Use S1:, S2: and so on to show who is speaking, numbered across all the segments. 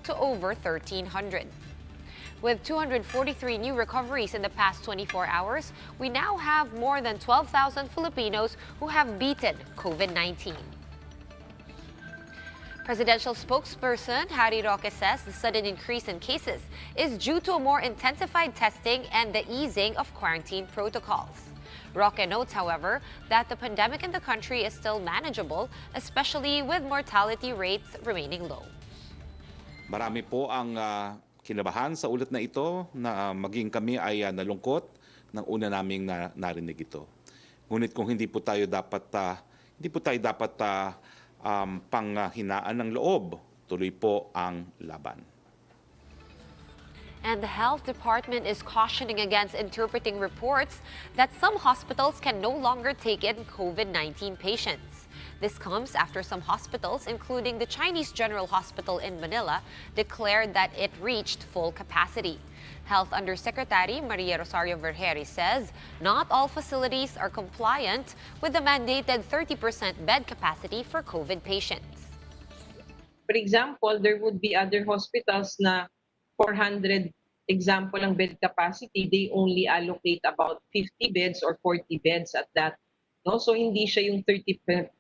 S1: to over 1,300. With 243 new recoveries in the past 24 hours, we now have more than 12,000 Filipinos who have beaten COVID-19. Presidential spokesperson Harry Roque says the sudden increase in cases is due to a more intensified testing and the easing of quarantine protocols. Roque notes, however, that the pandemic in the country is still manageable, especially with mortality rates remaining low.
S2: Marami po ang kinabahan sa ulat na ito na maging kami ay nalungkot nang una naming narinig ito. Ngunit kung hindi po tayo dapat panghinaan ng loob, tuloy po ang laban.
S1: And the health department is cautioning against interpreting reports that some hospitals can no longer take in COVID-19 patients. This comes after some hospitals, including the Chinese General Hospital in Manila, declared that it reached full capacity. Health Undersecretary Maria Rosario Vergeri says not all facilities are compliant with the mandated 30% bed capacity for COVID patients.
S3: For example, there would be other hospitals na 400 example ang bed capacity, they only allocate about 50 beds or 40 beds at that. No? So hindi siya yung 30%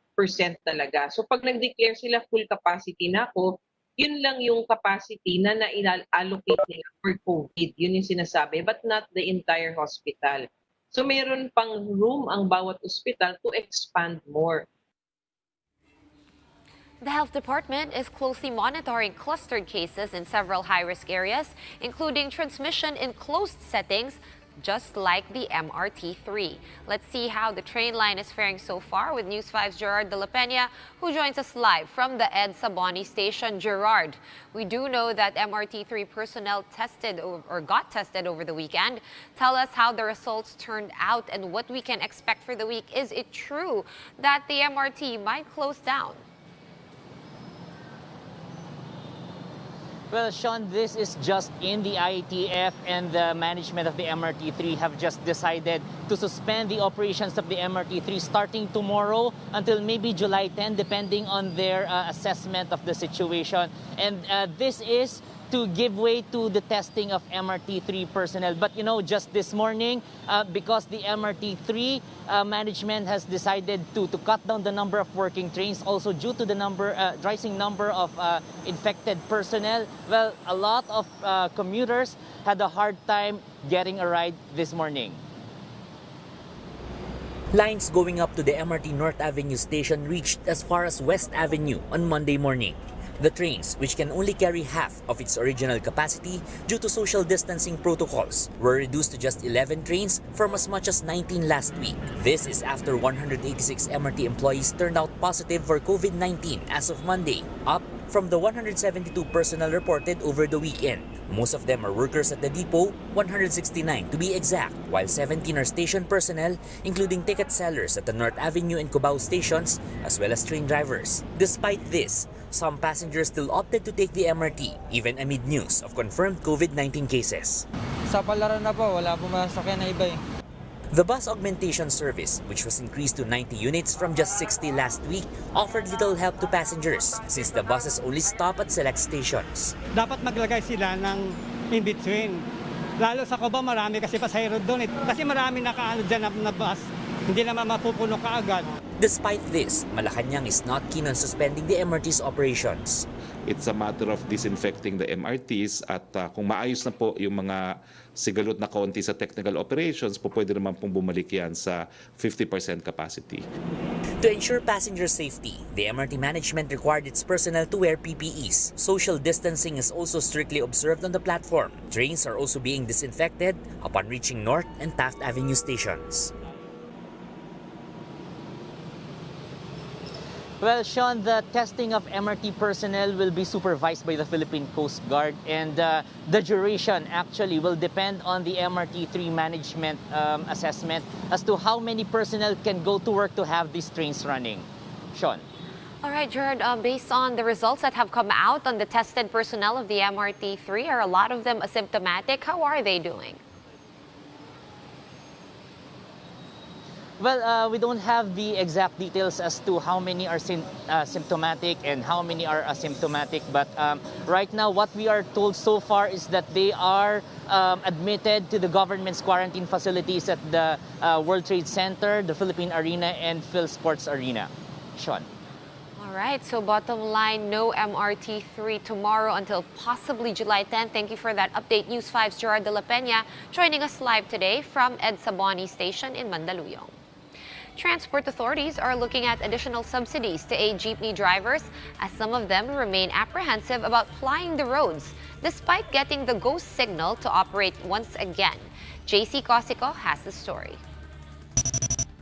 S3: talaga. So pag nag-declare sila full capacity na ako, yun lang yung capacity na na-allocate nila for COVID. Yun yung sinasabi, but not the entire hospital. So meron pang room ang bawat hospital to expand more.
S1: The health department is closely monitoring clustered cases in several high-risk areas, including transmission in closed settings, just like the MRT-3. Let's see how the train line is faring so far with News 5's Gerard de la Peña, who joins us live from the Ed Saboni station. Gerard, we do know that MRT-3 personnel got tested over the weekend. Tell us how the results turned out and what we can expect for the week. Is it true that the MRT might close down?
S4: Well, Sean, this is just in. The IATF and the management of the MRT-3 have just decided to suspend the operations of the MRT-3 starting tomorrow until maybe July 10, depending on their assessment of the situation. And this is to give way to the testing of MRT-3 personnel. But you know, just this morning, because the MRT-3 management has decided to cut down the number of working trains, also due to the rising number of infected personnel, well, a lot of commuters had a hard time getting a ride this morning.
S5: Lines going up to the MRT North Avenue station reached as far as West Avenue on Monday morning. The trains, which can only carry half of its original capacity due to social distancing protocols, were reduced to just 11 trains from as much as 19 last week. This is after 186 MRT employees turned out positive for COVID-19 as of Monday, up from the 172 personnel reported over the weekend. Most of them are workers at the depot, 169 to be exact, while 17 are station personnel, including ticket sellers at the North Avenue and Cubao stations, as well as train drivers. Despite this, some passengers still opted to take the MRT, even amid news of confirmed COVID-19 cases.
S6: Sa Palaran na po, wala po masakyan na iba eh.
S5: The bus augmentation service, which was increased to 90 units from just 60 last week, offered little help to passengers since the buses only stop at select stations.
S7: Dapat maglagay sila ng in-between. Lalo sa Cubao, marami kasi pasahero doon. Kasi marami nakaano dyan na bus, hindi naman mapupuno kaagad.
S5: Despite this, Malacanang is not keen on suspending the MRT's operations.
S2: It's a matter of disinfecting the MRTs at kung maayos na po yung mga sigalot na kaunti sa technical operations, po pwede naman pong bumalik yan sa 50% capacity.
S5: To ensure passenger safety, the MRT management required its personnel to wear PPEs. Social distancing is also strictly observed on the platform. Trains are also being disinfected upon reaching North and Taft Avenue stations.
S4: Well, Sean, the testing of MRT personnel will be supervised by the Philippine Coast Guard, and the duration actually will depend on the MRT-3 management assessment as to how many personnel can go to work to have these trains running. Sean.
S1: All right, Gerard, based on the results that have come out on the tested personnel of the MRT-3, are a lot of them asymptomatic? How are they doing?
S4: Well, we don't have the exact details as to how many are symptomatic and how many are asymptomatic. But right now, what we are told so far is that they are admitted to the government's quarantine facilities at the World Trade Center, the Philippine Arena, and Phil Sports Arena. Sean.
S1: All right, so bottom line, no MRT3 tomorrow until possibly July 10. Thank you for that update. News 5's Gerard de la Peña joining us live today from Ed Saboni Station in Mandaluyong. Transport authorities are looking at additional subsidies to aid jeepney drivers as some of them remain apprehensive about plying the roads despite getting the go signal to operate once again. JC Cosico has the story.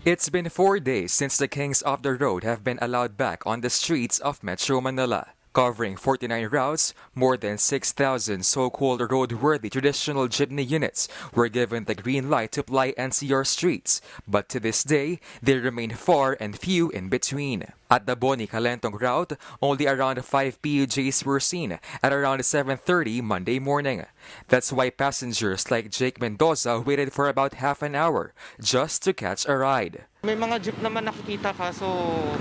S8: It's been 4 days since the kings of the road have been allowed back on the streets of Metro Manila. Covering 49 routes, more than 6,000 so-called roadworthy traditional jeepney units were given the green light to ply NCR streets, but to this day, they remain far and few in between. At the Boni Calentong route, only around 5 PUJs were seen at around 7:30 Monday morning. That's why passengers like Jake Mendoza waited for about half an hour just to catch a ride.
S9: May mga jeep naman nakikita kaso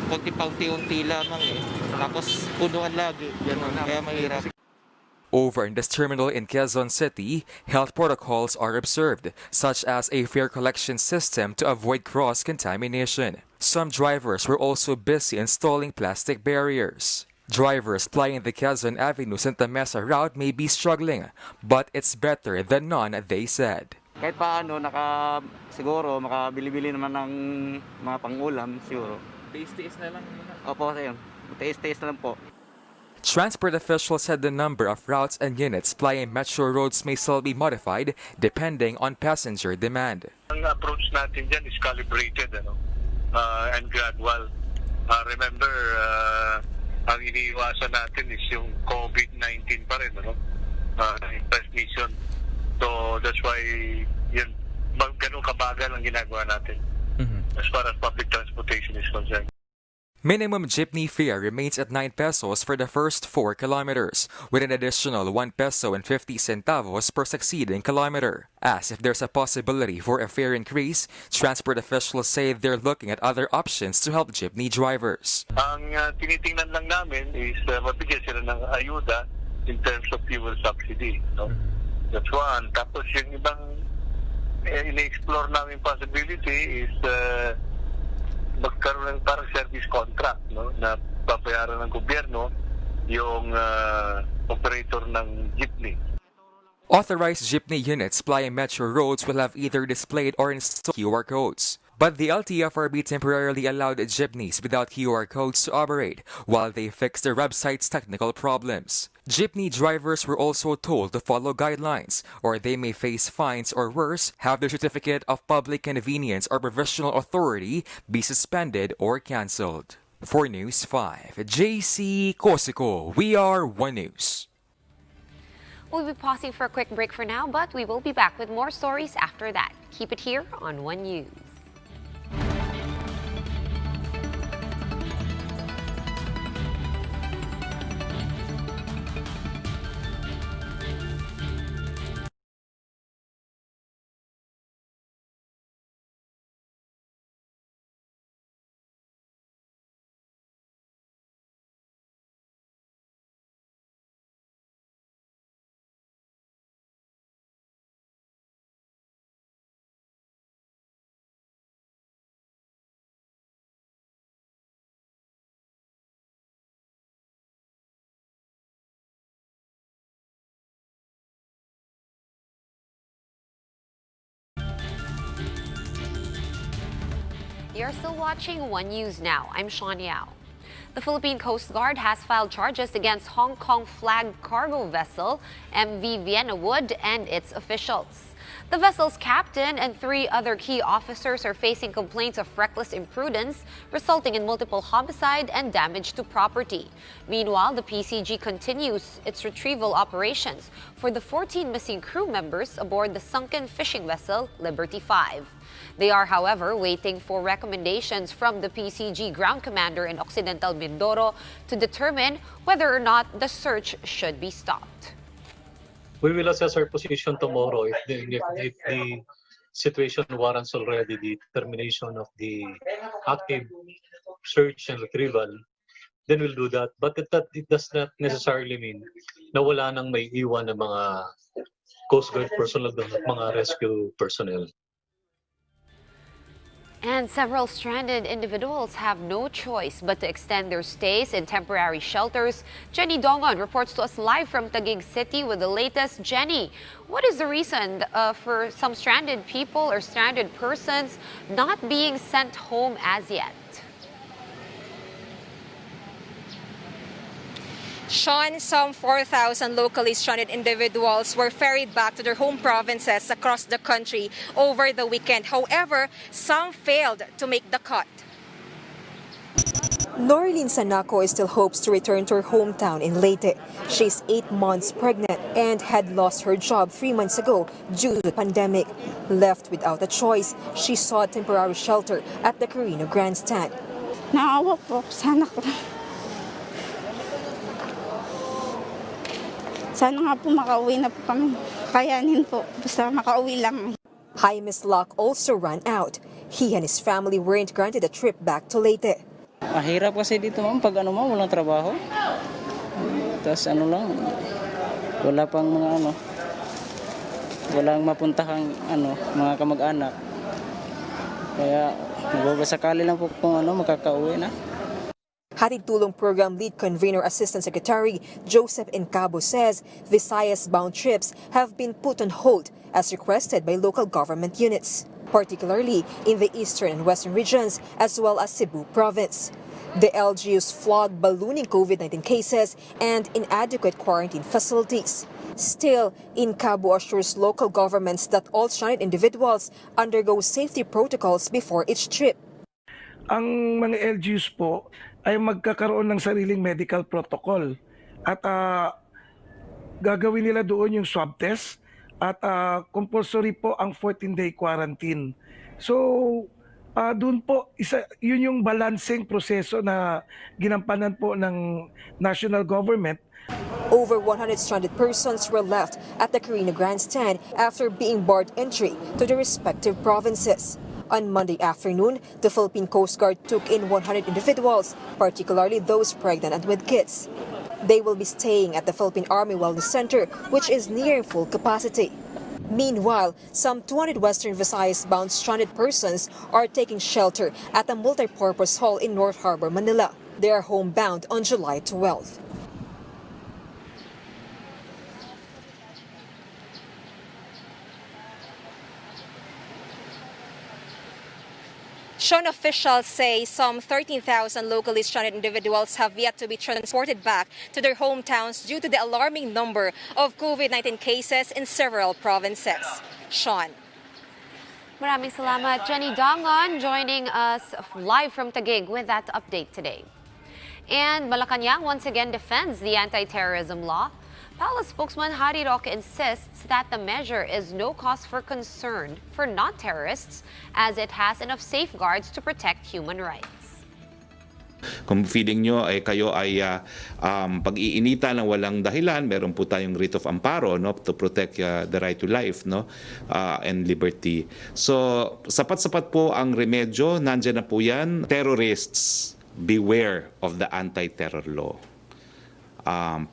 S9: konti-paunti-unti lamang eh. Tapos punuan lagi, gano'n, kaya mahirap.
S8: Over in this terminal in Quezon City, health protocols are observed, such as a fare collection system to avoid cross-contamination. Some drivers were also busy installing plastic barriers. Drivers plying the Quezon Avenue Santa Mesa route may be struggling, but it's better than none, they said.
S9: Kahit paano, siguro makabili-bili naman ng mga pang-ulam, siguro.
S6: Tiis-tiis na lang muna.
S9: Opo, sa'yo. Tiis-tiis na lang po.
S8: Transport officials said the number of routes and units plying metro roads may still be modified depending on passenger demand.
S10: Ang approach natin dyan is calibrated and gradual. Remember, ang iniiwasan natin is yung COVID-19 pa rin, transmission. So that's why yun, ganun kabagal ang ginagawa natin as far as public transportation is concerned.
S8: Minimum jeepney fare remains at 9 pesos for the first 4 kilometers, with an additional 1 peso and 50 centavos per succeeding kilometer. As if there's a possibility for a fare increase, transport officials say they're looking at other options to help jeepney drivers.
S10: Ang tinitingnan lang namin is mabigyan sila ng ayuda in terms of fuel subsidy. That's one. Tapos yung ibang in-explore namin possibility is magkaroon ng parang service contract na babayaran ng gobyerno yung operator ng jeepney.
S8: Authorized jeepney units plying metro roads will have either displayed or installed QR codes. But the LTFRB temporarily allowed jeepneys without QR codes to operate while they fix their website's technical problems. Jeepney drivers were also told to follow guidelines or they may face fines or worse, have their certificate of public convenience or provisional authority be suspended or cancelled. For News 5, JC Cosico, we are One News.
S1: We'll be pausing for a quick break for now, but we will be back with more stories after that. Keep it here on One News. You're still watching One News Now. I'm Sean Yao. The Philippine Coast Guard has filed charges against Hong Kong flag cargo vessel MV Vienna Wood and its officials. The vessel's captain and 3 other key officers are facing complaints of reckless imprudence, resulting in multiple homicide and damage to property. Meanwhile, the PCG continues its retrieval operations for the 14 missing crew members aboard the sunken fishing vessel Liberty 5. They are, however, waiting for recommendations from the PCG ground commander in Occidental Mindoro to determine whether or not the search should be stopped.
S11: We will assess our position tomorrow if the situation warrants already the termination of the active search and retrieval, then we'll do that. But it does not necessarily mean na wala nang may iwan ng mga Coast Guard personnel doon at mga rescue personnel.
S1: And several stranded individuals have no choice but to extend their stays in temporary shelters. Jenny Dongon reports to us live from Taguig City with the latest. Jenny, what is the reason for some stranded people or stranded persons not being sent home as yet?
S12: Sean, some 4,000 locally stranded individuals were ferried back to their home provinces across the country over the weekend. However, some failed to make the cut.
S13: Norilyn Sanaco still hopes to return to her hometown in Leyte. She's 8 months pregnant and had lost her job 3 months ago due to the pandemic. Left without a choice, she sought temporary shelter at the Carino Grandstand.
S14: Naawa po, sana ko. Sana nga po makauwi na po kami. Kayanin po, basta makauwi lang.
S13: Jaime's luck also ran out. He and his family weren't granted a trip back to Leyte.
S6: Mahirap kasi dito ma'am, pag walang trabaho. Tapos wala pang mga walang mapuntahang mga kamag-anak. Kaya nagbabasakali lang po kung makakauwi na.
S13: Hatid Tulong Program Lead Convener Assistant Secretary Joseph Encabo says Visayas-bound trips have been put on hold as requested by local government units, particularly in the eastern and western regions as well as Cebu province. The LGUs flagged ballooning COVID-19 cases and inadequate quarantine facilities. Still, Encabo assures local governments that all stranded individuals undergo safety protocols before each trip.
S15: Ang mga LGUs po ay magkakaroon ng sariling medical protocol at gagawin nila doon yung swab test at compulsory po ang 14-day quarantine. So doon po yun yung balancing proseso na ginampanan po ng national government.
S13: Over 100 stranded persons were left at the Carino Grandstand after being barred entry to their respective provinces. On Monday afternoon, the Philippine Coast Guard took in 100 individuals, particularly those pregnant and with kids. They will be staying at the Philippine Army Wellness Center, which is nearing full capacity. Meanwhile, some 200 Western Visayas-bound stranded persons are taking shelter at a multipurpose hall in North Harbor, Manila. They are homebound on July 12th.
S12: Sean, officials say some 13,000 locally stranded individuals have yet to be transported back to their hometowns due to the alarming number of COVID-19 cases in several provinces. Sean.
S1: Maraming salamat, Jenny Dongon, joining us live from Taguig with that update today. And Malacanang once again defends the anti-terrorism law. Palace spokesman Harry Roque insists that the measure is no cause for concern for non-terrorists as it has enough safeguards to protect human rights.
S2: Kung feeling nyo ay kayo ay pag-iinita ng walang dahilan, meron po tayong writ of amparo to protect the right to life and liberty. So sapat-sapat po ang remedyo, nandiyan na po yan. Terrorists, beware of the anti-terror law.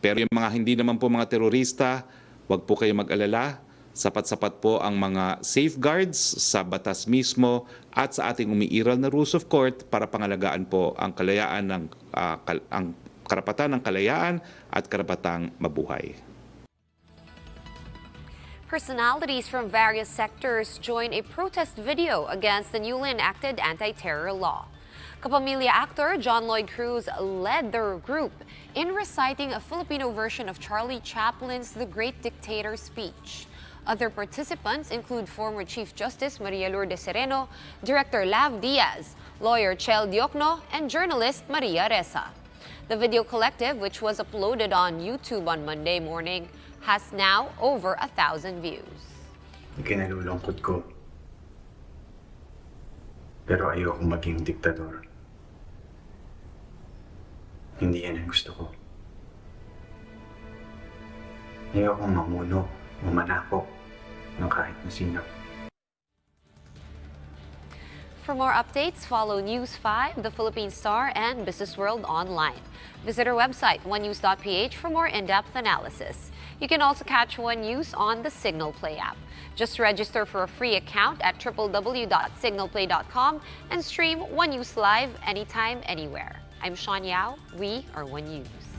S2: Pero yung mga hindi naman po mga terorista, wag po kayo mag-alala. Sapat-sapat po ang mga safeguards sa batas mismo at sa ating umiiral na rules of court para pangalagaan po ang kalayaan ang karapatan ng kalayaan at karapatang mabuhay.
S1: Personalities from various sectors join a protest video against the newly enacted anti-terror law. Kapamilya actor John Lloyd Cruz led the group in reciting a Filipino version of Charlie Chaplin's The Great Dictator speech. Other participants include former Chief Justice Maria Lourdes Sereno, Director Lav Diaz, lawyer Chel Diokno, and journalist Maria Ressa. The video collective, which was uploaded on YouTube on Monday morning, has now over 1,000 views.
S16: Kinalulungkot ko, pero ayokong maging diktador. Hindi yan ang gusto ko. Ayokong mamuno, mamanakop ng kahit na sino.
S1: For more updates, follow News 5, The Philippine Star, and Business World online. Visit our website, onenews.ph, for more in-depth analysis. You can also catch One News on the Signal Play app. Just register for a free account at www.signalplay.com and stream One News live anytime, anywhere. I'm Sean Yao. We are One News.